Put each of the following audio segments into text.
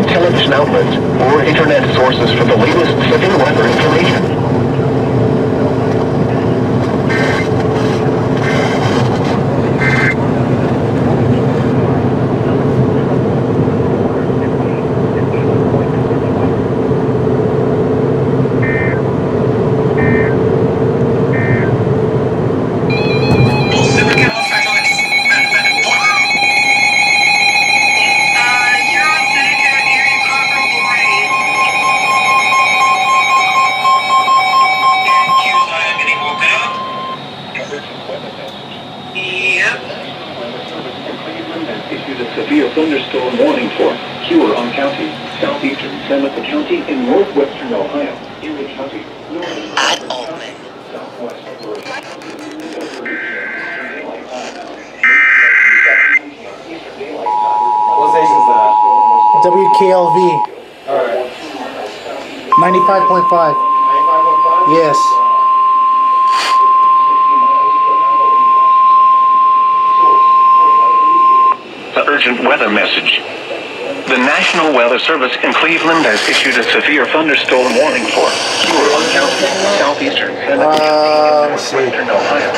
and television outlets or internet sources for the latest severe weather information. Severe thunderstorm warning for Huron County, southeastern Seneca County, in northwestern Ohio, Erie County, at Altman. southwest Oregon. What station's that? WKLV Alright. 95.5. 95.5? Yes. Urgent weather message. The National Weather Service in Cleveland has issued a severe thunderstorm warning for Huron County, southeastern Seneca County, Let's see. northwestern Ohio.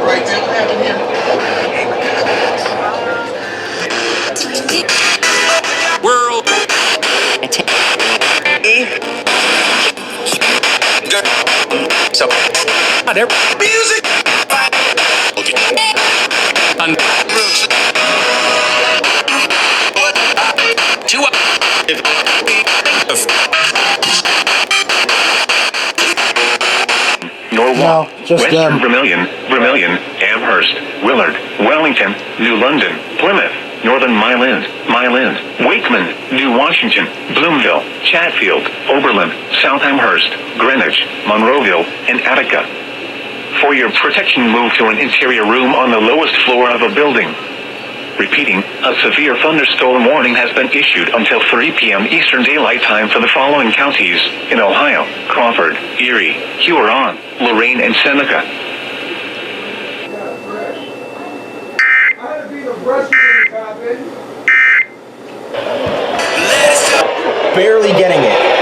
Right there, what happened here? World. So, their music. Norwalk, No, just Western them. Vermilion, Amherst, Willard, Wellington, New London, Plymouth, Northern Milan, Wakeman, New Washington, Bloomville, Chatfield, Oberlin, South Amherst, Greenwich, Monroeville, and Attica. For your protection, move to an interior room on the lowest floor of a building. Repeating, a severe thunderstorm warning has been issued until 3 p.m. Eastern Daylight Time for the following counties in Ohio: Crawford, Erie, Huron, Lorain, and Seneca. Barely getting it.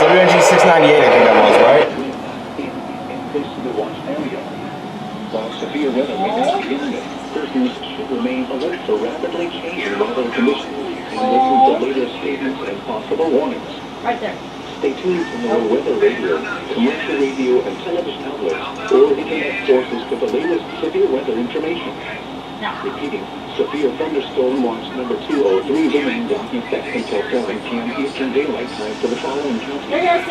WNG 698, I think that was, right? Increase the watch area. While severe weather may not be imminent, persons should remain alert for rapidly changing weather conditions and listen to latest statements and possible warnings. Right there. Stay tuned to our weather radio, commercial radio, and television outlets or internet sources for the latest severe weather information. No. Repeating, severe thunderstorm watch number 203 remains in effect until 7 p.m. Eastern Daylight Time for the following counties. They're gonna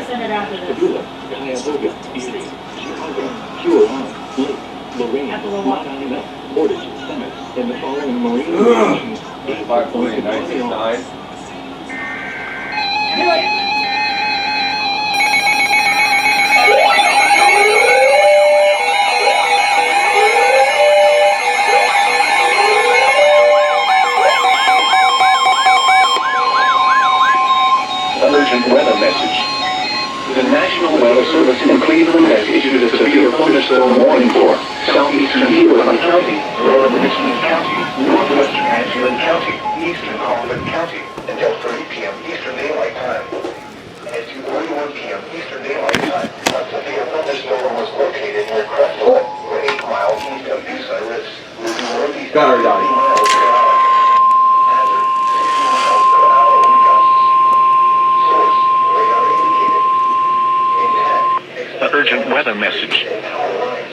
send it after this. Padula, Cuyahoga, Erie, Chicago, Huron, Lake, Lorain, After the walk. Mount Ina, Portage, Summit, and the following marine locations. 5.969. Do it. Urgent weather message. The National Weather Service in Cleveland has issued a severe thunderstorm warning for southeastern Huron County, northern Richmond County, northwestern Ashland County, eastern Crawford County, until 3 p.m. Eastern Daylight Time. As to 1 p.m. Eastern Daylight Time, a severe thunderstorm was located near Crestwood, 8 miles east of Bucyrus, moving northeast Got her, 3 Donnie. miles per hour. Hazard, 6 miles per hour wind gusts. Source, radar indicated. Intact. Urgent weather message.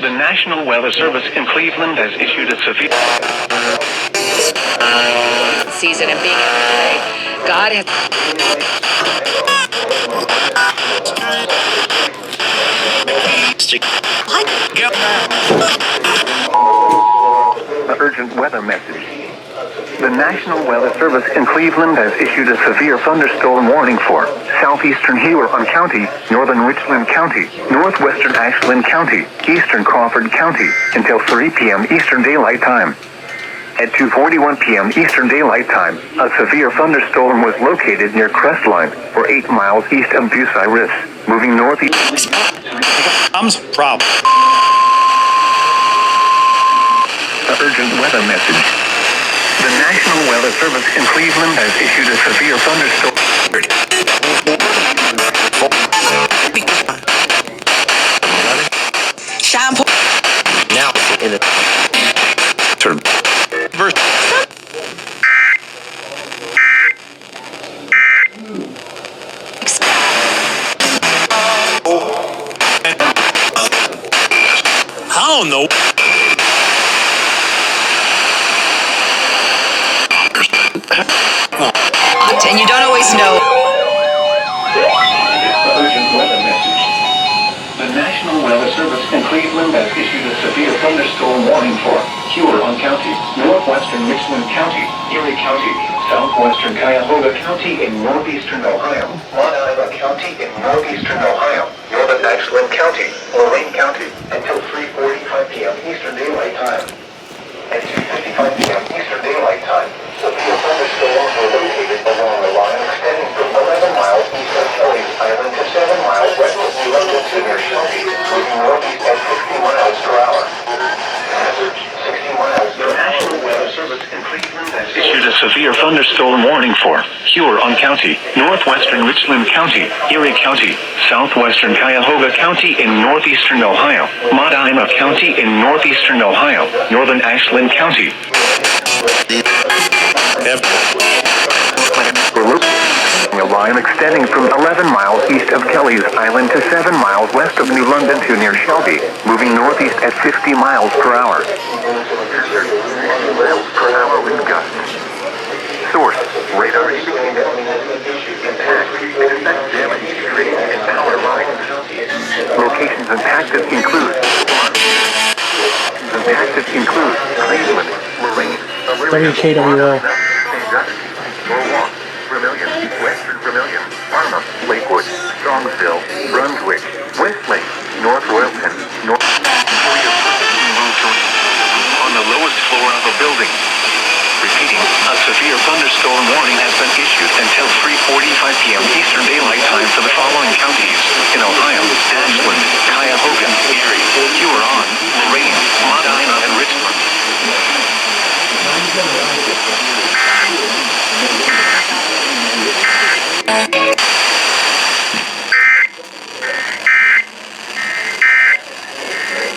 The National Weather Service in Cleveland has issued a severe... Season and being God has. Urgent weather message. The National Weather Service in Cleveland has issued a severe thunderstorm warning for southeastern Huron County, northern Richland County, northwestern Ashland County, eastern Crawford County, until 3 p.m. Eastern Daylight Time. At 2:41 p.m. Eastern Daylight Time, a severe thunderstorm was located near Crestline, or 8 miles east of Bucyrus, moving northeast. Problem. The urgent weather message. The National Weather Service in Cleveland has issued a severe thunderstorm. Shampoo. Now in the term. Verse. I don't know. And you don't always know. Urgent weather message. The National Weather Service in Cleveland has issued a severe thunderstorm warning for Huron County, northwestern Richland County, Erie County, southwestern Cuyahoga County in northeastern Ohio, Monongahela County in northeastern Ohio, northern Ashland County, Lorain County, until 3:45 p.m. Eastern Daylight Time. At 2:55 p.m. Eastern Daylight Time, severe thunderstorms were located along the line extending from 11 miles east of Kelly's Island to 7 miles west of New London to near Shelby, moving northeast at 60 miles per hour. Average 60 miles per hour. The National Weather Service in Cleveland has issued a severe thunderstorm warning for Huron County, northwestern Richland County, Erie County, southwestern Cuyahoga County in northeastern Ohio, Monongahela County in northeastern Ohio, northern Ashland County. A line extending from 11 miles east of Kelly's Island to 7 miles west of New London to near Shelby, moving northeast at 50 miles per hour. Miles per hour wind gusts. Source, radar indicated. Impact, expect damage to trees and power lines. Locations impacted include Cleveland, Lorain, WKWO. Norwalk, Vermilion, Western Vermilion, Parma, Lakewood, Strongsville, Brunswick, Westlake, North Royalton, North. On the lowest floor of a building. Repeating, a severe thunderstorm warning has been issued until 3:45 p.m. Eastern Daylight Time for the following counties in Ohio: Ashland, Cuyahoga, Erie, Huron, Lorain, Monongahela, and Richland.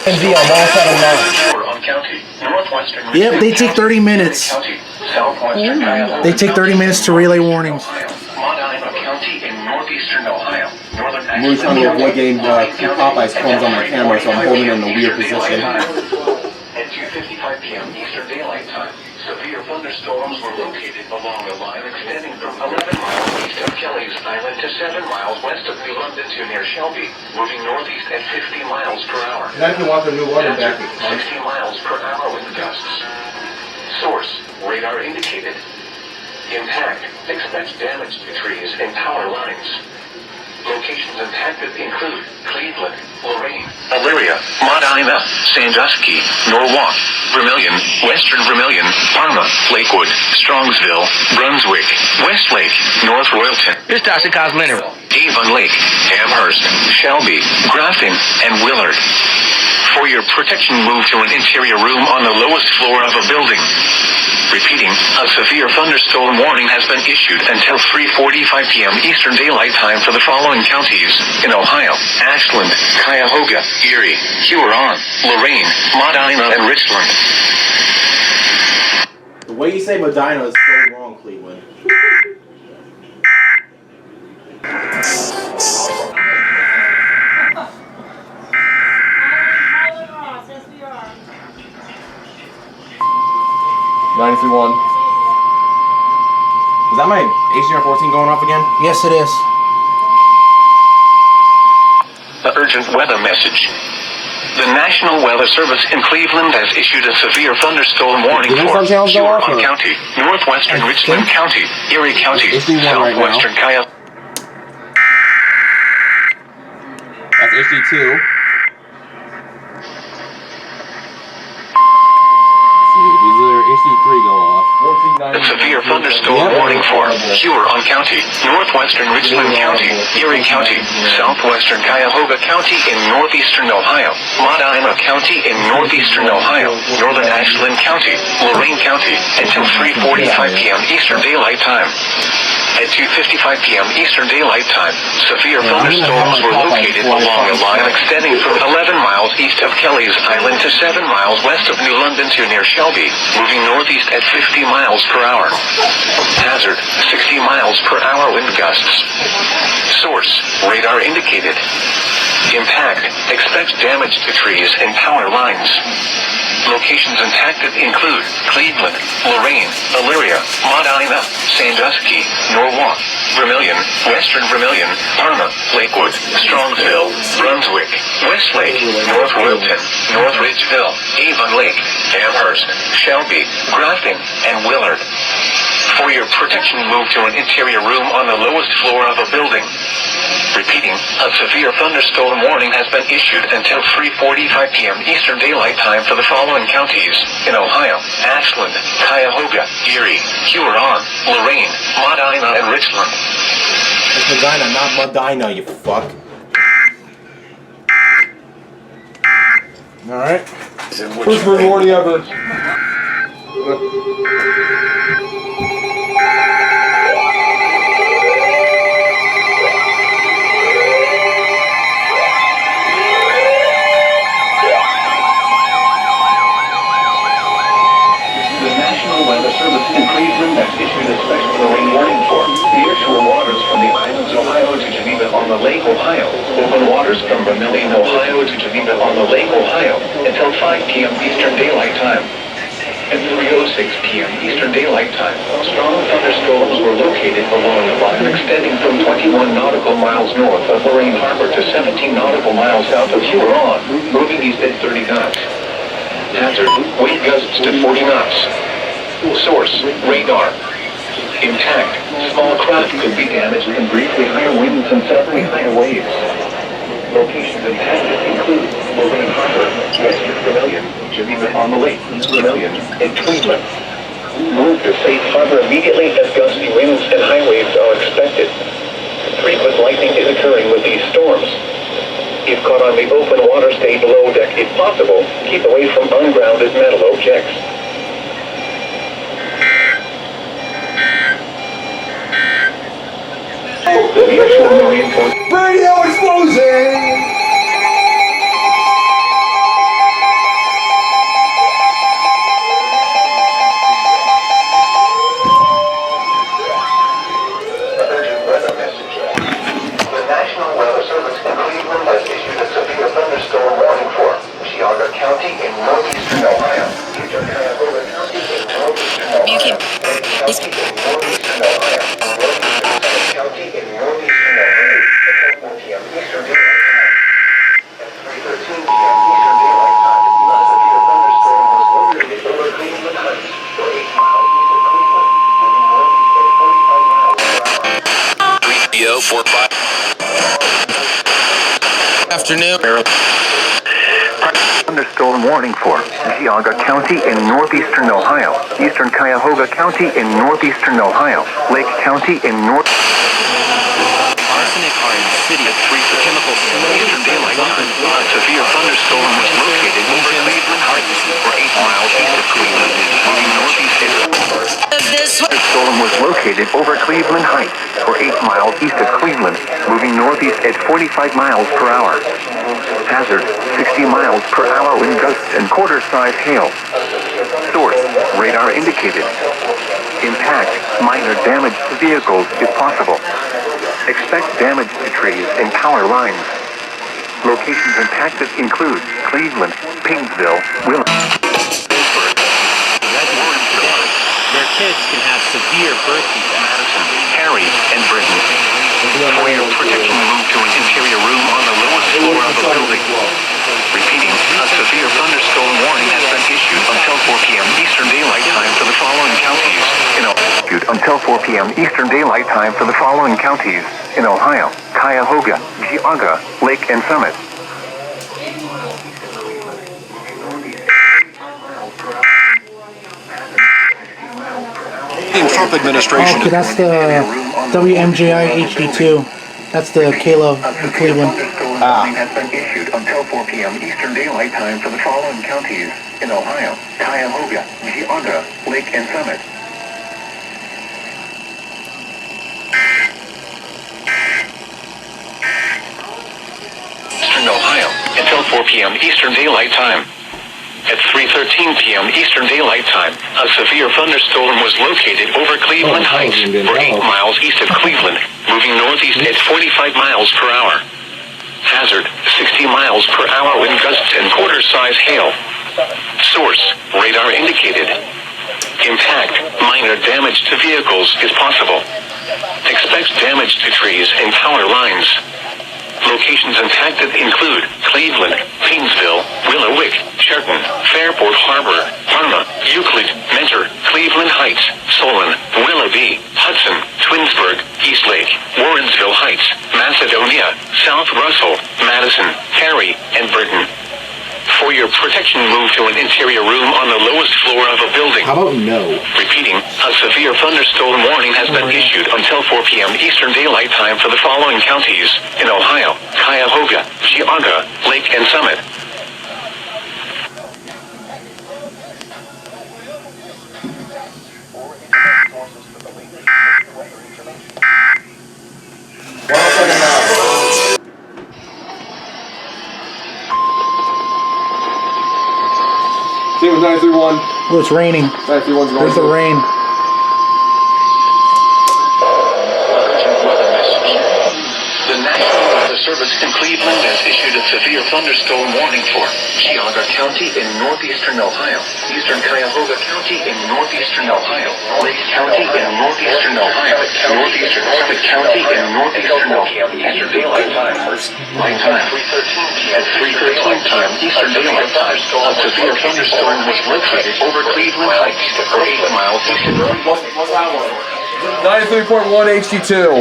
MV on 179. Yep, they take 30 minutes. They take 30 minutes to relay warnings. I'm really trying to avoid getting Popeye's crumbs on my camera, so I'm holding it in a weird position. At 2:55 p.m. Eastern Daylight Time, severe thunderstorms were located along the line extending from 11 miles east of Kelly's Island to 7 miles west of New London to near Shelby, moving northeast at 50 miles per hour. Now if you want the new London back, 60 miles per hour wind gusts. Source, radar indicated. Impact, expect damage to trees and power lines. Locations impacted include Cleveland, Lorain, Elyria, Monongahela, Sandusky, Norwalk, Vermilion, Western Vermilion, Parma, Lakewood, Strongsville, Brunswick, Westlake, North Royalton. Here's Dr. Cosminer. Avon Lake, Amherst, Shelby, Grafton, and Willard. For your protection, move to an interior room on the lowest floor of a building. Repeating, a severe thunderstorm warning has been issued until 3:45 p.m. Eastern Daylight Time for the following counties in Ohio: Ashland, Cuyahoga, Erie, Huron, Lorain, Monongahela, and Richland. the way you say Medina is so wrong, Cleveland. Alan Ross, SBR. 93.1. Is that my HDR14 going off again? Yes, it is. The urgent weather message. The The National Weather Service in Cleveland has issued a severe thunderstorm warning Did for some channels go off, Huron or- County, northwestern Richland County, Erie County, HD1 right now. southwestern Cuyahoga. That's HD2. HD3 go off. A severe thunderstorm warning for Huron County, northwestern Richland County, Erie County, southwestern Cuyahoga County in northeastern Ohio, Medina County in northeastern Ohio, northern Ashland County, Lorain County, until 3:45 p.m. Eastern Daylight Time. At 2:55 p.m. Eastern Daylight Time, severe thunderstorms were located along a line extending from 11 miles east of Kelly's Island to 7 miles west of New London to near Shelby, moving northeast at 50 miles per hour. Hazard, 60 miles per hour wind gusts. Source, radar indicated. Impact, expect damage to trees and power lines. Locations impacted include Cleveland, Lorain, Elyria, Medina, Sandusky, Norwalk, Vermilion, Western Vermilion, Parma, Lakewood, Strongsville, Brunswick, Westlake, North Wilton, North Ridgeville, Avon Lake, Amherst, Shelby, Grafton, and Willard. For your protection, move to an interior room on the lowest floor of a building. Repeating, a severe thunderstorm warning has been issued until 3:45 p.m. Eastern Daylight Time for the following counties in Ohio: Ashland, Cuyahoga, Erie, Huron, Lorain, Medina, and Richland. It's Medina, not Medina, you fuck. Alright. First bird warning ever. The National Weather Service in Cleveland has issued a special rain warning for nearshore waters from the islands Ohio to Geneva on the Lake Ohio, open waters from Vermilion, Ohio to Geneva on the Lake Ohio until 5 p.m. Eastern Daylight Time. At 3:06 p.m. Eastern Daylight Time, strong thunderstorms were located along a line extending from 21 nautical miles north of Lorain Harbor to 17 nautical miles south of Huron, moving east at 30 knots. Hazard, wind gusts to 40 knots. Source, radar. Intact, small craft could be damaged in briefly higher winds and suddenly higher waves. Locations impacted include Lorain Harbor, Western Vermilion, Geneva on the Lake, Vermilion, and Cleveland. Move to safe harbor immediately as gusty winds and high waves are expected. Frequent lightning is occurring with these storms. If caught on the open water, stay below deck if possible. Keep away from ungrounded metal objects. The nearshore marine force. Radio explosion! Urgent weather message. The National Weather Service in Cleveland has issued a severe thunderstorm warning for Geauga County in northeastern Ohio, eastern Cuyahoga County in northeastern Ohio, You can- Lake County in northeastern Ohio, northeastern County in northeastern Ohio, at 10 p.m. Eastern Daylight Time. At 3:13 p.m. Eastern Daylight Time, a severe thunderstorm was located over Cleveland Heights, for 8 miles east of Cleveland, moving northeast at 45 miles per hour. 3045. Afternoon. Thunderstorm warning for Geauga County in northeastern Ohio, eastern Cuyahoga County in northeastern Ohio, Lake County in north. Arsenic are insidious chemicals. Eastern Daylight Time. A severe thunderstorm was located over Cleveland Heights, for 8 miles east of Cleveland, moving northeast at. Thunderstorm was located over Cleveland Heights, for 8 miles east of Cleveland, moving northeast at 45 miles per hour. Hazard, 60 miles per hour wind gusts and quarter-size hail. Source, radar indicated. Impact, minor damage to vehicles if possible. Expect damage to trees and power lines. Locations impacted include Cleveland, Painesville, Willard. Their kids can have severe birth defects. Madison, Harry, and Britain. For your protection, move to an interior room on the lowest floor of the building. Repeating, a severe thunderstorm warning has been issued until 4 p.m. Eastern Daylight Time for the following counties in Ohio. Until 4 p.m. Eastern Daylight Time for the following counties in Ohio: Cuyahoga, Geauga, Lake and Summit. Trump administration. Okay, that's the WMJI HD2. That's the Caleb in Cleveland. Has been issued until 4 p.m. Eastern Daylight Time for the following counties in Ohio: Cuyahoga, Geauga, Lake and Summit. Eastern Ohio until 4 p.m. Eastern Daylight Time. At 3:13 p.m. Eastern Daylight Time, a severe thunderstorm was located over Cleveland Heights, or 8 miles east of Cleveland, moving northeast at 45 miles per hour. Hazard, 60 miles per hour wind gusts and quarter-size hail. Source, radar indicated. Impact, minor damage to vehicles is possible. Expect damage to trees and power lines. Locations impacted include Cleveland, Painesville, Willowick, Sherton, Fairport Harbor, Parma, Euclid, Mentor, Cleveland Heights, Solon, Willoughby, Hudson, Twinsburg, Eastlake, Warrensville Heights, Macedonia, South Russell, Madison, Cary, and Britain. For your protection, move to an interior room on the lowest floor of a building. How about no? Repeating, a severe thunderstorm warning has been issued until 4 p.m. Eastern Daylight Time for the following counties in Ohio: Cuyahoga, Geauga, Lake and Summit. See it was 931. Oh, it's raining. 931's going There's the to. rain. The National Weather Service in Cleveland has issued a severe thunderstorm warning for Geauga County in northeastern Ohio, eastern Cuyahoga County in northeastern Ohio, Lake County in northeastern Ohio, northeastern Summit County in northeastern Ohio, Eastern Daylight Time. Light time, 3:13 p.m. At 3:13 p.m. Eastern Daylight Time, a severe thunderstorm was located over Cleveland Heights, or 8 miles east of What's that one? 93.1 HD2.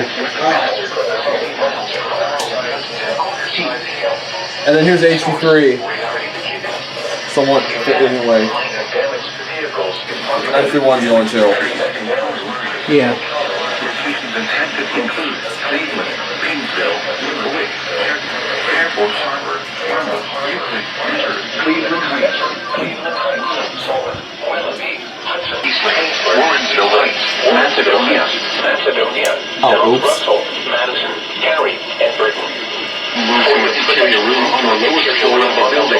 And then here's HD3. Somewhat fit anyway. 931's going to. Yeah. Locations impacted include Cleveland, Painesville, Willoughby, Fairport Harbor, Parma, Euclid, Mentor, Cleveland Heights, Solon, Willoughby, Hudson, Eastlake, Warrensville Heights, Macedonia, South Russell, Madison, Cary, and Britain. Move to an interior room on the lowest floor of the building.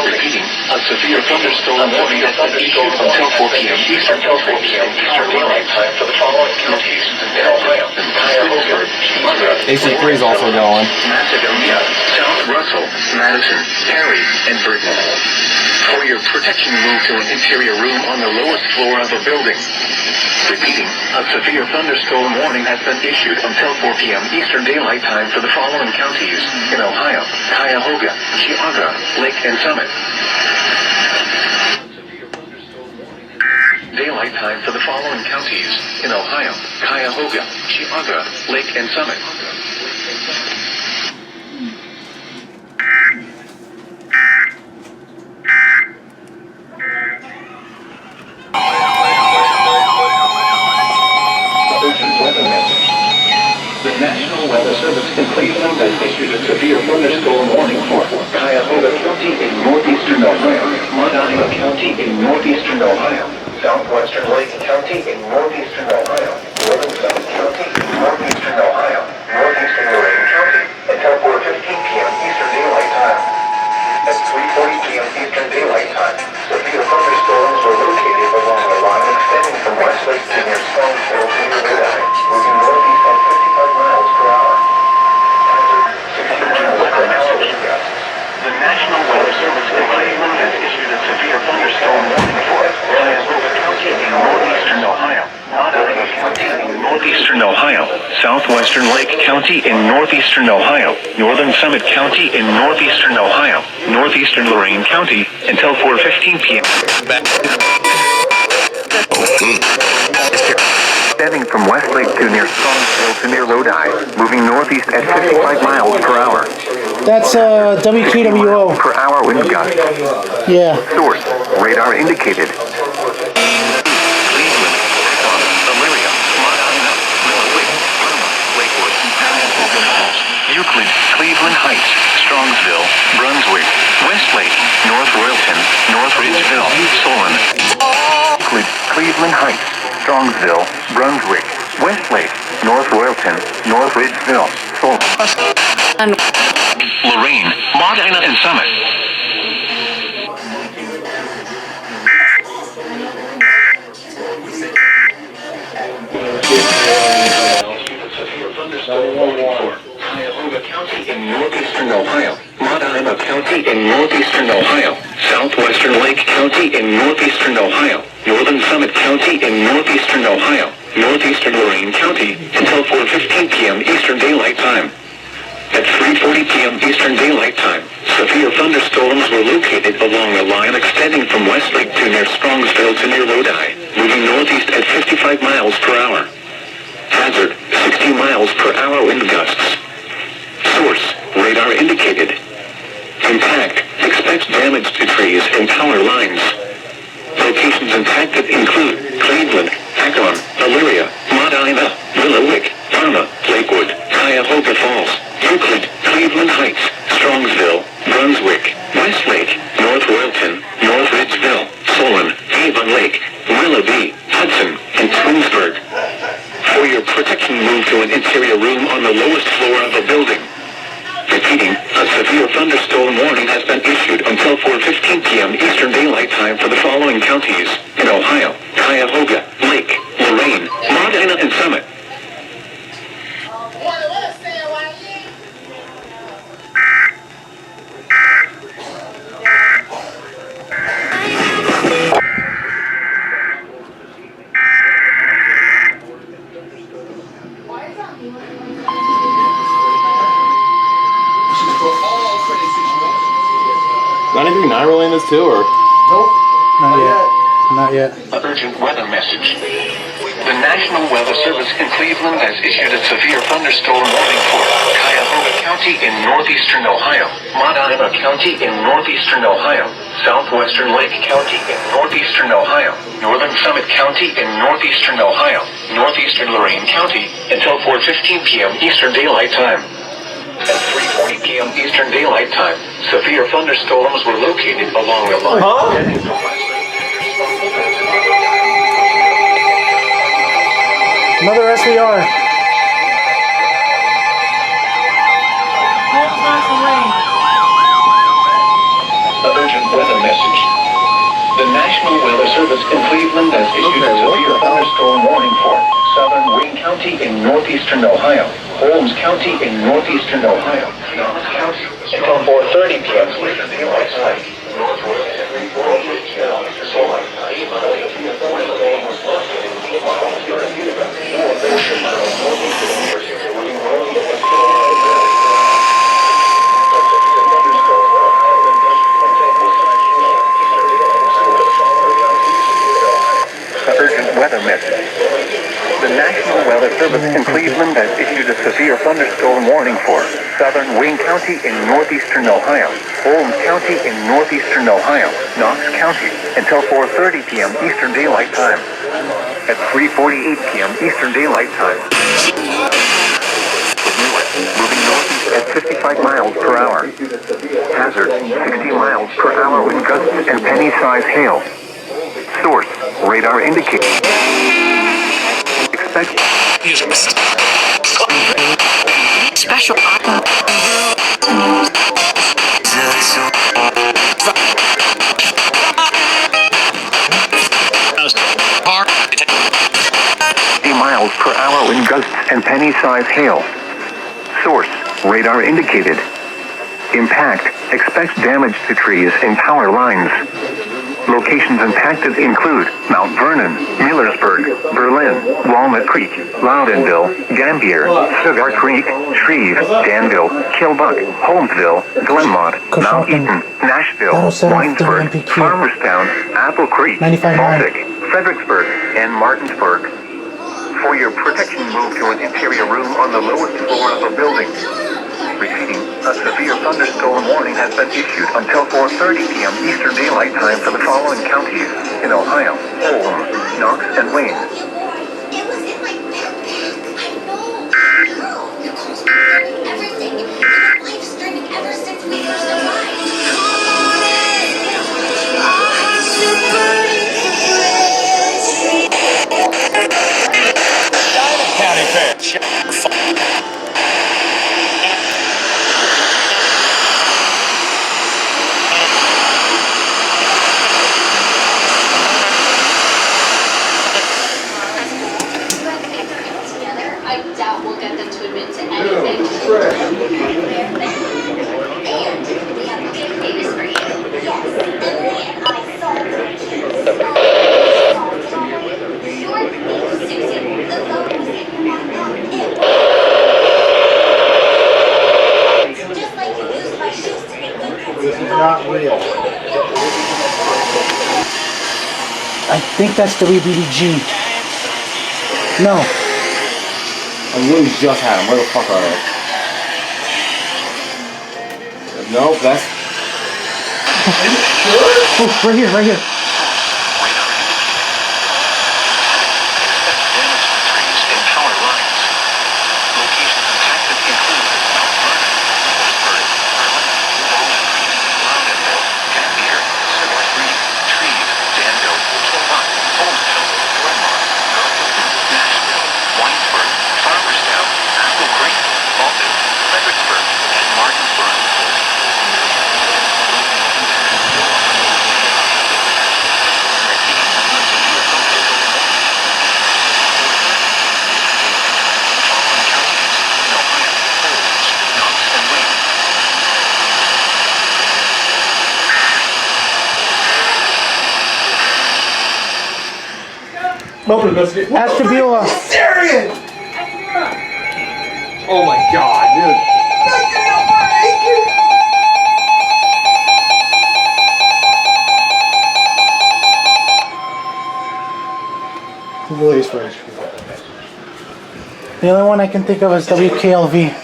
Repeating, a severe thunderstorm warning has been issued until 4 p.m. Eastern Daylight Time for the following counties in Ohio: Cuyahoga, AC3 is also going. Macedonia, South Russell, Madison, Cary, and Britain. For your protection, move to an interior room on the lowest floor of a building. Repeating, a severe thunderstorm warning has been issued until 4 p.m. Eastern Daylight Time for the following counties in Ohio: Cuyahoga, Geauga, Lake and Summit. Daylight time for the following counties in Ohio: Cuyahoga, Geauga, Lake and Summit. The National Weather Service in Cleveland has issued a severe thunderstorm warning for Cuyahoga County in northeastern Ohio, Monongahela County in northeastern Ohio, southwestern Lake County in northeastern Ohio, northern Summit County in northeastern Ohio, northeastern Lorain County until 4:15 p.m. Eastern Daylight Time. At 3:40 p.m. Eastern Daylight Time, severe thunderstorms were located along a line extending from Westlake to near Stonehill to near Woodeye, moving northeast at 55 miles per hour. The National Weather Service in Cleveland has issued a severe thunderstorm warning for Cuyahoga County in northeastern Ohio, Monongahela County in northeastern Ohio, southwestern southwestern Lake County in northeastern Ohio, northern Summit County in northeastern Ohio, northeastern Lorain County until 4:15 p.m. Extending from Westlake to near Strongsville to near Lodi, moving northeast at 55 miles per hour. That's WKWO. Per hour wind gusts. Yeah. Source, radar indicated. Cleveland, Elyria, Montana, Millwood, Burma, Lakewood, Euclid, Cleveland Heights, Strongsville, Brunswick, Westlake, North Royalton, North Ridgeville, Solon. Euclid, Cleveland Heights, Strongsville, Brunswick, Westlake, North Royalton, North Ridgeville, Solon. Lorain, Modena, and Summit. Cuyahoga County in northeastern Ohio, Modena County in northeastern Ohio, southwestern Lake County in northeastern Ohio, northern Summit County in northeastern Ohio, northeastern Lorain County until 4:15 p.m. Eastern Daylight Time. At 3:40 p.m. Eastern Daylight Time, severe thunderstorms were located along a line extending from Westlake to near Strongsville to near Lodi, moving northeast at 55 miles per hour. Hazard, 60 miles per hour wind gusts. Source, radar indicated. Impact, expect damage to trees and power lines. Locations impacted include Cleveland, Akron, Elyria, Modena, Millwood, Burma, Lakewood, Cuyahoga Falls, Euclid, Cleveland Heights, Strongsville, Brunswick, Westlake, North Royalton, North Ridgeville, Solon, Avon Lake, Willoughby, Hudson, and Twinsburg. For your protection, move to an interior room on the lowest floor of the building. Repeating, a severe thunderstorm warning has been issued until 4:15 p.m. Eastern Daylight Time for the following counties in Ohio: Cuyahoga, Lake, Lorain, Modena, and Summit. Rolling this too, or? Nope. Not yet. Not yet. Urgent weather message. The National Weather Service in Cleveland has issued a severe thunderstorm warning for Cuyahoga County in northeastern Ohio, Modena County in northeastern Ohio, southwestern Lake County in northeastern Ohio, northern Summit County in northeastern Ohio, northeastern Lorain County until 4:15 p.m. Eastern Daylight Time. At 3:40 p.m. Eastern Daylight Time, severe thunderstorms were located along the line. Another SVR. Urgent weather message. The National Weather Service in Cleveland has issued a severe thunderstorm warning for southern Wayne County in northeastern Ohio, Holmes County in northeastern Ohio, Knox County until 4:30 p.m. Urgent weather message. The National Weather Service in Cleveland has issued a severe thunderstorm warning for southern Wayne County in northeastern Ohio, Holmes County in northeastern Ohio, Knox County until 4:30 p.m. Eastern Daylight Time. At 3:48 p.m. Eastern Daylight Time. Moving northeast at 55 miles per hour. Hazard, 60 miles per hour wind gusts and penny-sized hail. Source, radar indicates. Expect. Special. Miles per hour wind gusts and penny-sized hail. Source, radar indicated. Impact, expect damage to trees and power lines. Locations impacted include Mount Vernon, Millersburg, Berlin, Walnut Creek, Loudonville, Gambier, Cigar Creek, Shreve, Danville, Kilbuck, Holmesville, Glenmont, Mount Eaton, Nashville, That'll set off the Winesburg, MPQ. Farmerstown, Apple Creek, 95.9. Baltic, Fredericksburg, and Martinsburg. For your protection, move to an interior room on the lowest floor of the building. Repeating, a severe thunderstorm warning has been issued until 4:30 p.m. Eastern Daylight Time for the following counties in Ohio: Oldham, Knox, and Wayne. Everything in live streaming ever since we first arrived. County Fair. Together, I doubt we'll get them to admit to anything. And we have big news for you. Yes, Emily and I saw her. Your name, Susie. The phone was in your just like you used my shoes to make footprints. This is not real. I think that's WBDG. No. I really just had them. Where the fuck are they? Nope, that's. Oh, right here, right here. Trees and power lines. Locations impacted include Mount Vernon, Millersburg, Berlin, Walnut Creek, Loudonville, Gambier, Cigar Creek, Shreve, Danville, Kilbuck, Holmesville, Glenmont, Mount Eaton, Nashville, Winesburg, Farmerstown, Apple Creek, Baltic, Fredericksburg, and Martinsburg. Ashtabula. Oh my god, dude. Willie's French. The only one I can think of is WKLV.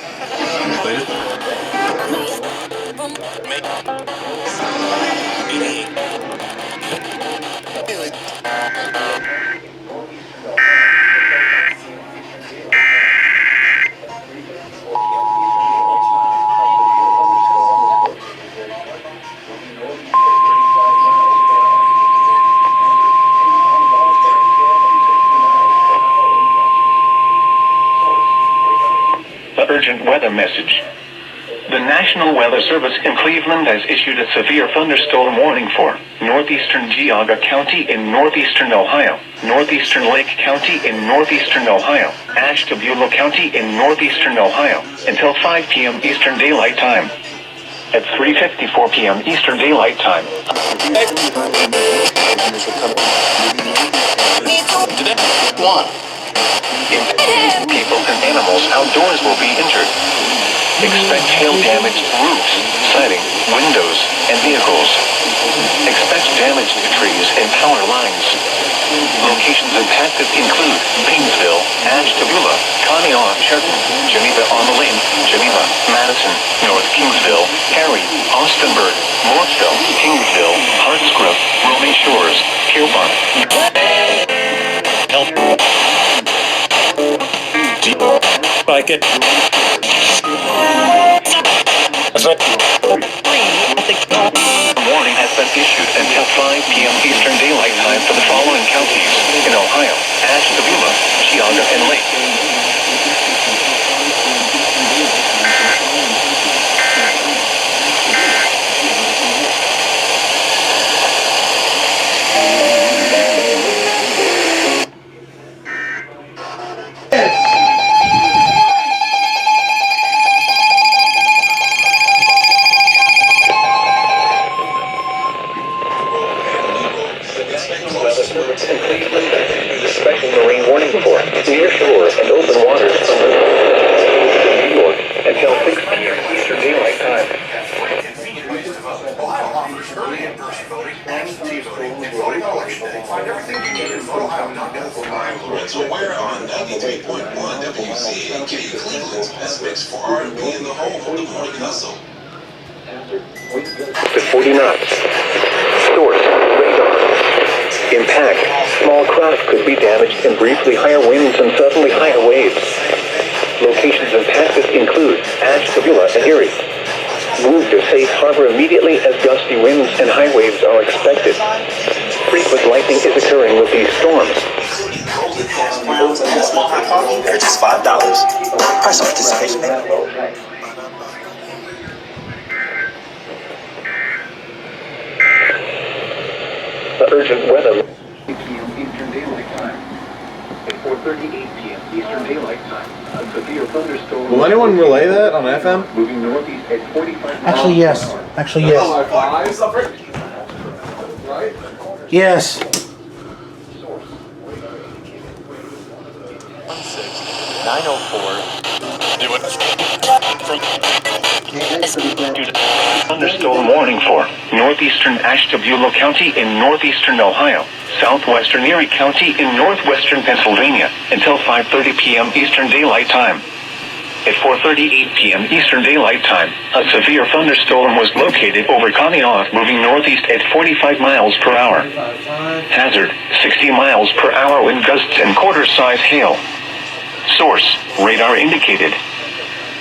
Urgent weather message. The National Weather Service in Cleveland has issued a severe thunderstorm warning for northeastern Geauga County in northeastern Ohio, northeastern Lake County in northeastern Ohio, Ashtabula County in northeastern Ohio, until 5 p.m. Eastern Daylight Time. At 3:54 p.m. Eastern Daylight Time. One. People and animals outdoors will be injured. Expect hail-damaged roofs, siding, windows, and vehicles. Expect damage to trees and power lines. Locations impacted include Painesville, Ashtabula, Conneaut, Sherton, Geneva-on-the-Lane, Geneva, Madison, North Kingsville, Cary, Austinburg, Morrisville, Kingsville, Hartsgrove, Roaming Shores, Kilburn. Like it. Warning has been issued until 5 p.m. Eastern Daylight Time for the following counties in Ohio: Ashtabula, Geauga, and Lake. winds in Cleveland. The special marine warning for near shore and open waters from New York until 6 p.m. Eastern Daylight Time. So we're on 93.1 WCAK Cleveland's best mix for R&B in the home of the morning hustle. To 40 knots. Source, radar. Impact. Small craft could be damaged and briefly higher winds and suddenly higher waves. Locations impacted include Ashtabula and Erie. Move to safe harbor immediately as gusty winds and high waves are expected. Frequent lightning is occurring with these storms. Pounds and small hot coffee for just $5. Price of participation. The urgent weather. 8 p.m. Eastern Daylight Time. At 4:38 p.m. Eastern Daylight Time. A severe thunderstorm. Will anyone relay that on FM? Moving northeast at 45 Actually, yes. Actually, yes. Yes. 904. Thunderstorm warning for northeastern Ashtabula County in northeastern Ohio, southwestern Erie County in northwestern Pennsylvania until 5:30 p.m. Eastern Daylight Time. At 4:38 p.m. Eastern Daylight Time, a severe thunderstorm was located over Conneaut, moving northeast at 45 miles per hour. Hazard, 60 miles per hour wind gusts and quarter-size hail. Source, radar indicated.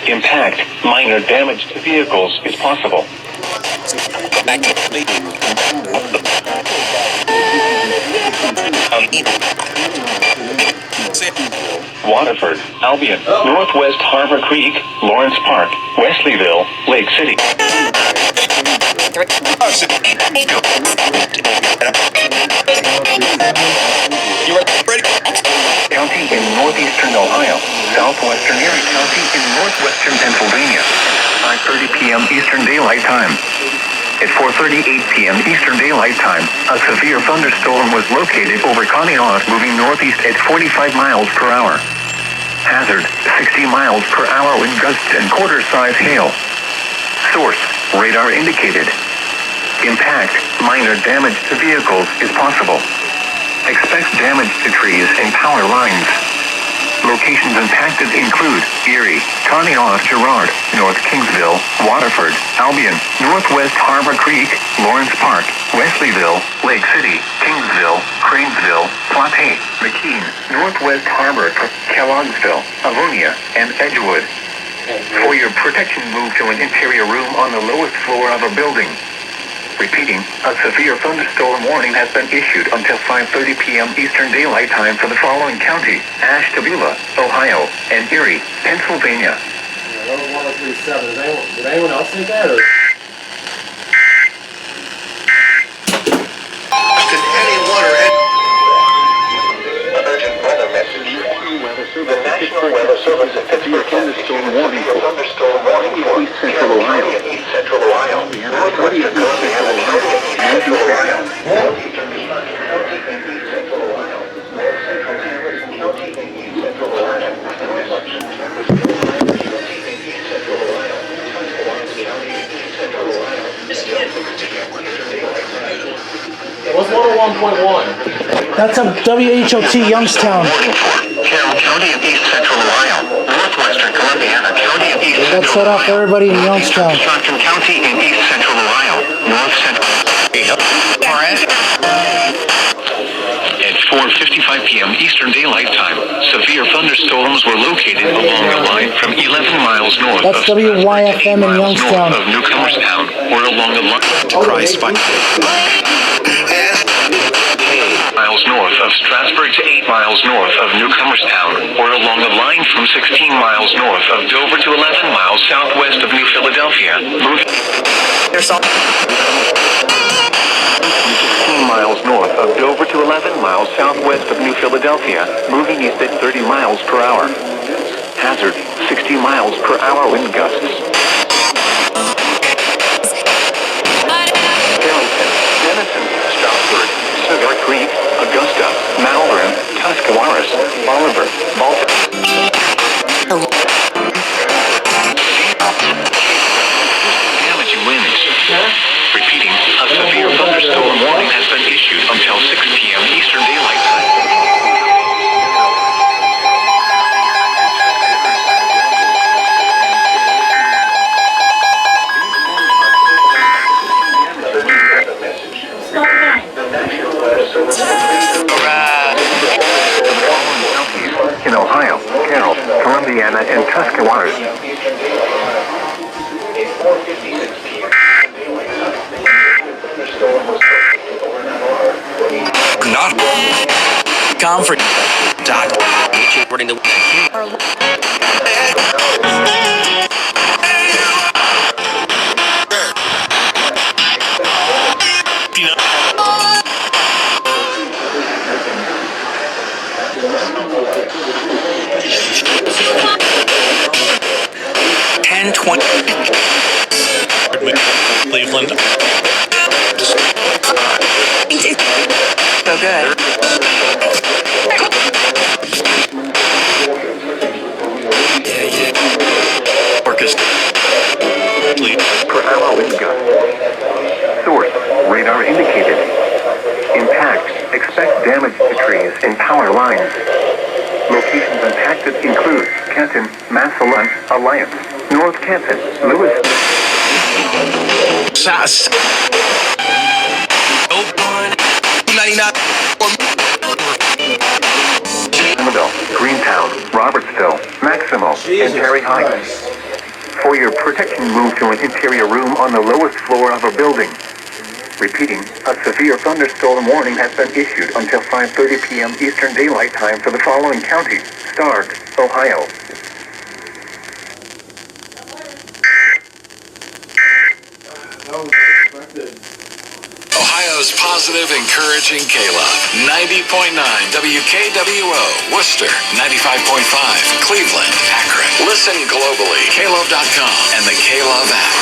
Impact, minor damage to vehicles is possible. Waterford, Albion, Northwest Harbor Creek, Lawrence Park, Wesleyville, Lake City. County in northeastern Ohio, southwestern Erie County in northwestern Pennsylvania. 5:30 p.m. Eastern Daylight Time. At 4:38 p.m. Eastern Daylight Time, a severe thunderstorm was located over Conneaut, moving northeast at 45 miles per hour. Hazard, 60 miles per hour wind gusts and quarter-size hail. Source, radar indicated. Impact, minor damage to vehicles is possible. Expect damage to trees and power lines. Locations impacted include Erie, Conneaut, Girard, North Kingsville, Waterford, Albion, Northwest Harbor Creek, Lawrence Park, Wesleyville, Lake City, Kingsville, Cranesville, Platte, McKean, Northwest Harbor, Kellogg'sville, Avonia, and Edgewood. For your protection, move to an interior room on the lowest floor of a building. Repeating, a severe thunderstorm warning has been issued until 5:30 p.m. Eastern Daylight Time for the following county: Ashtabula, Ohio, and Erie, Pennsylvania. That was 1037. Did anyone else think that? Or? Urgent weather message. The National Weather Service at Pittsburgh thunderstorm warning for East Central Ohio. East Central Ohio. Northwestern Columbia and Central Ohio. What's 101.1? That's a WHOT Youngstown. Carroll County in East Central Ohio. Northwestern Columbiana County in East That's set up for everybody in Youngstown. Johnson County in East Central Ohio. North Central. At 4:55 p.m. Eastern Daylight Time, severe thunderstorms were located along the line from 11 miles north That's of WYFM in Youngstown. north of Newcomerstown, or along the line Christ by miles north of Strasburg to 8 miles north of Newcomerstown, or along the line from 16 miles north of Dover to 11 miles southwest of New Philadelphia. Move 16 miles north of Dover to 11 miles southwest of New Philadelphia, moving east at 30 miles per hour. Hazard, 60 miles per hour wind gusts. Denison, Stroudsburg, Sugar Creek, Augusta. Augusta, Malvern, Tuscarawas, Bolivar, Damage winds. Repeating, a severe thunderstorm warning has been issued until 6 p.m. Eastern Daylight Time. In Ohio, Carroll, Columbiana, and Tuscarawas. Not conference. Running the Cleveland. So good. Orchestra. Per hour wind gust. Source, radar indicated. Impact, expect damage to trees and power lines. Locations impacted include Canton, Massillon, Alliance, North Canton, Lewis. SAS. 99. Lamaville, Greentown, Robertsville, Maximo, and Terry Heights. For your protection, move to an interior room on the lowest floor of a building. Repeating, a severe thunderstorm warning has been issued until 5:30 p.m. Eastern Daylight Time for the following counties: Stark, Ohio. Ohio's positive, encouraging K-Love. 90.9 WKWO, Worcester. 95.5 Cleveland, Akron. Listen globally. KLove.com and the K-Love app.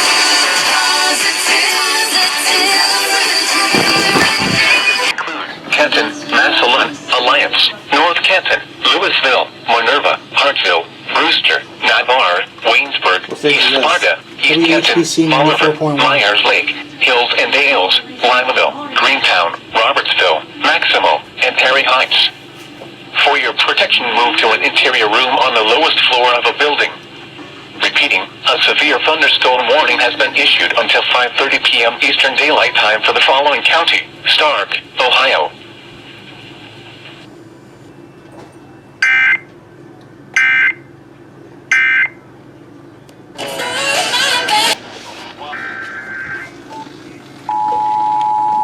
Canton, Massillon, Alliance, North Canton, Louisville, Minerva, Hartsville, Brewster, Navarre, Waynesburg, East Sparta, East Canton, Bolivar, Myers Lake, Hills and Dales, Limaville, Greentown, Robertsville, Maximo, and Terry Heights. For your protection, move to an interior room on the lowest floor of a building. Repeating, a severe thunderstorm warning has been issued until 5:30 p.m. Eastern Daylight Time for the following county: Stark, Ohio.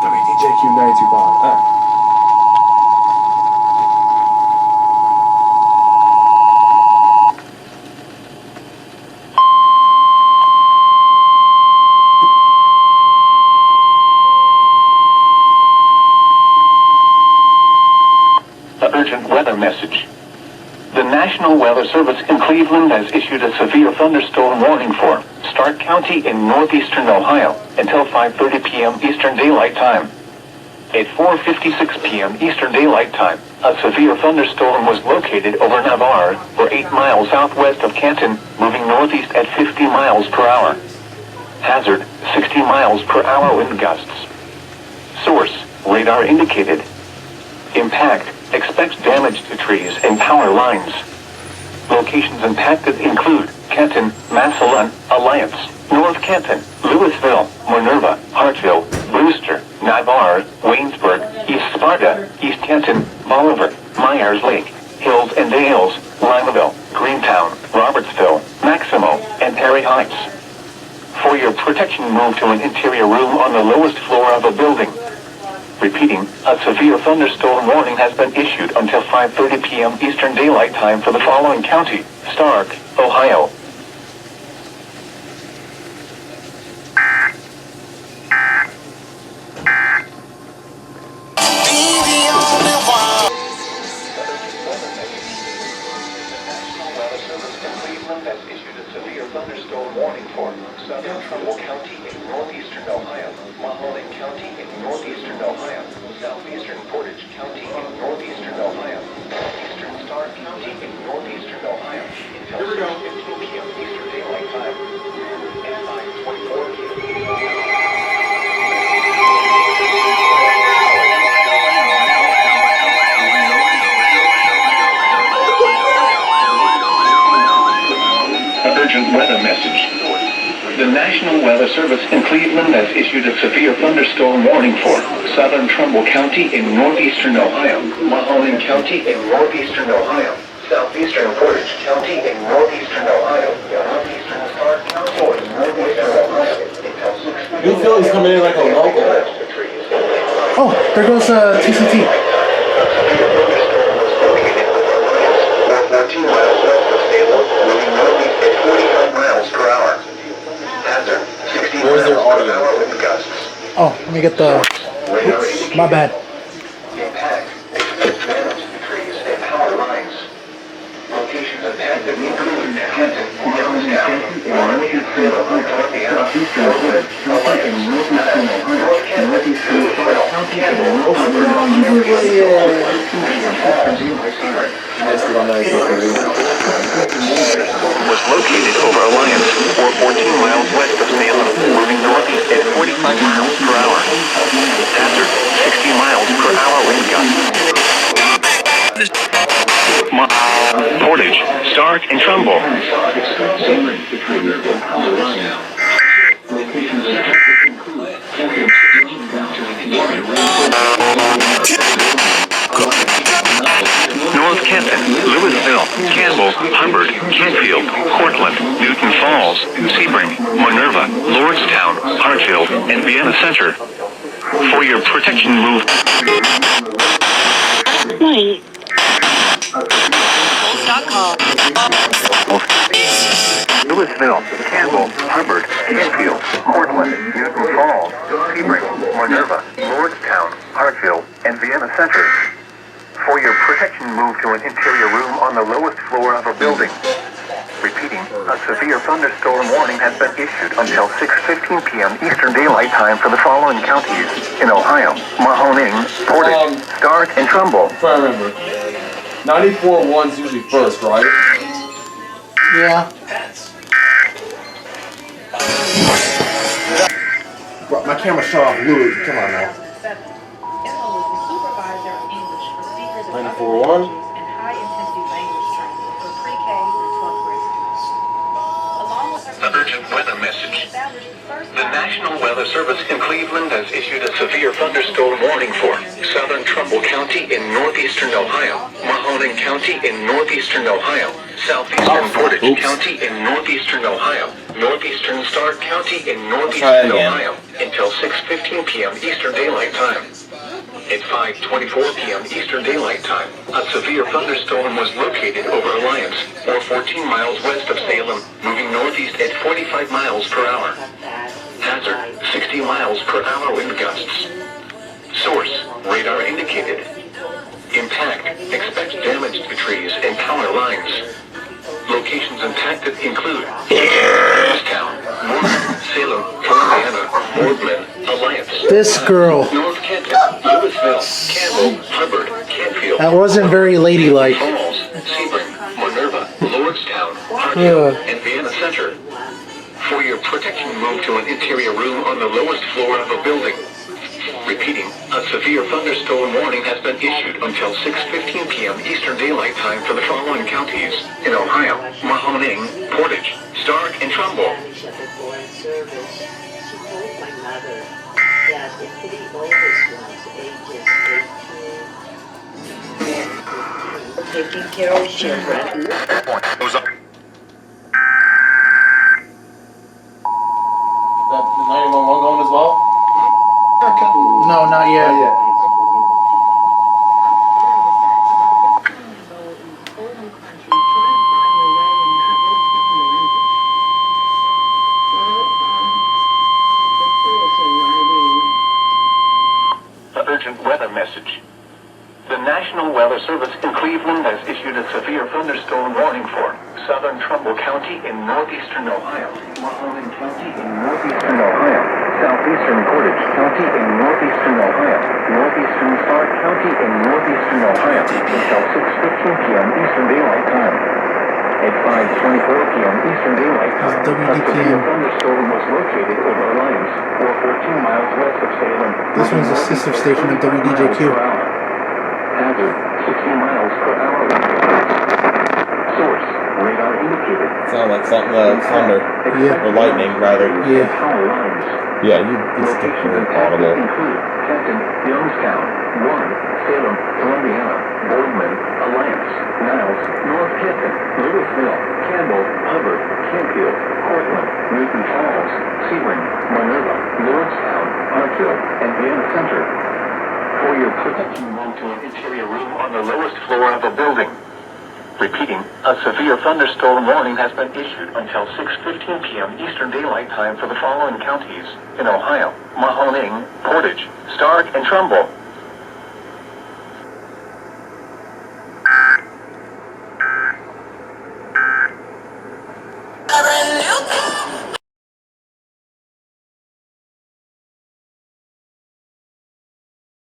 WDJQ 925. Urgent weather message. The National Weather Service in Cleveland has issued a severe thunderstorm warning for Stark County in northeastern Ohio until 5:30 p.m. Eastern Daylight Time. At 4:56 p.m. Eastern Daylight Time, a severe thunderstorm was located over Navarre, or 8 miles southwest of Canton, moving northeast at 50 miles per hour. Hazard, 60 miles per hour wind gusts. Source, radar indicated. Impact, expects damage to trees and power lines. Locations impacted include Canton, Massillon, Alliance, North Canton, Louisville, Minerva, Hartsville, Brewster, Navarre, Waynesburg, East Sparta, East Canton, Bolivar, Myers Lake, Hills and Dales, Limaville, Greentown, Robertsville, Maximo, and Terry Heights. For your protection, move to an interior room on the lowest floor of a building. Repeating, a severe thunderstorm warning has been issued until 5:30 p.m. Eastern Daylight Time for the following county: Stark, Ohio. Has issued a severe thunderstorm warning for southern Trumbull County in northeastern Ohio, Mahoning County in northeastern Ohio, southeastern Portage County in National Weather Service in Cleveland has issued a severe thunderstorm warning for southern Trumbull County in northeastern Ohio, Mahoning County in northeastern Ohio, southeastern Portage County in northeastern Ohio, northeastern Stark County in northeastern Ohio. You feel he's coming in like a local. Oh, there goes TCT. 14 miles west of Salem, moving northeast at 45 miles per hour. Hazard, 60 Where's their miles per audio? hour wind gusts. Oh, let me get the. Oops, my bad. Impact, expect damage to trees and power lines. Locations impacted include Canton, Youngstown, Northeast Salem, Northiana, Norwood, Alliance, North Canton, was located over Alliance, or 14 miles west of Salem, moving northeast at 45 miles per hour. Hazard, 60 miles per hour wind gusts. Portage, Stark, and Trumbull. North Kenton, Louisville, Campbell, Hubbard, Kentfield, Cortland, Newton Falls, Sebring, Minerva, Lordstown, Hartfield, and Vienna Center. For your protection, move. Stock call. Louisville, Campbell, Hubbard, Kentfield, Cortland, Newton Falls, Sebring, Minerva, Lordstown, Hartfield, and Vienna Center. For your protection, move to an interior room on the lowest floor of a building. Repeating, a severe thunderstorm warning has been issued until 6:15 p.m. Eastern Daylight Time for the following counties in Ohio: Mahoning, Portage, Stark, and Trumbull. If I remember. 94.1's usually first, right? Yeah. Bro, my camera shut off blue. Come on now. 94.1. The urgent weather message. The National Weather Service in Cleveland has issued a severe thunderstorm warning for southern Trumbull County in northeastern Ohio, Mahoning County in northeastern Ohio, southeastern Portage County in northeastern Ohio, northeastern Stark County in northeastern Ohio, until 6:15 p.m. Eastern Daylight Time. At 5:24 p.m. Eastern Daylight Time, a severe thunderstorm was located over Alliance, or 14 miles west of Salem, moving northeast at 45 miles per hour. Hazard, 60 miles per hour wind gusts. Source, radar indicated. Impact, expect damage to trees and power lines. Locations impacted include Youngstown, Warren, Salem, Indiana, Portland, Alliance. This girl. North Kenton, Louisville, Campbell, Hubbard, Kentfield. That wasn't very ladylike. Falls, Sebring, Minerva, Lordstown, Hartfield, and Vienna Center. For your protection, move to an interior room on the lowest floor of a building. Repeating, a severe thunderstorm warning has been issued until 6:15 p.m. Eastern Daylight Time for the following counties in Ohio: Mahoning, Portage, Stark, and Trumbull. Taking care of children. That 911 going as well? No, not yet. The urgent weather message. The National Weather Service in Cleveland has issued a severe thunderstorm warning for southern Trumbull County in northeastern Ohio, Mahoning County in northeastern Ohio, southeastern Portage County in northeastern Ohio, northeastern Stark County in northeastern Ohio, until 6:15 p.m. Eastern Daylight Time. At 5:24 p.m. Eastern Daylight Time, a severe thunderstorm was located over Alliance, or 14 miles west of Salem. This one's a sister station of WDJQ. Hazard, 60 miles per hour. Source, radar indicated. located. Sound like thunder. Yeah. Or lightning, rather. Yeah. Power lines. Yeah, it's definitely audible. Include Captain Youngstown, Warren, Salem, Columbiana, Boardman, Alliance, Niles, North Canton, Louisville, Campbell, Hubbard, Campfield, Cortland, Newton Falls, Sebring, Minerva, Lordstown, Hartfield, and Vienna Center. For your protection, move to an interior room on the lowest floor of a building. Repeating, a severe thunderstorm warning has been issued until 6:15 p.m. Eastern Daylight Time for the following counties in Ohio: Mahoning, Portage, Stark, and Trumbull.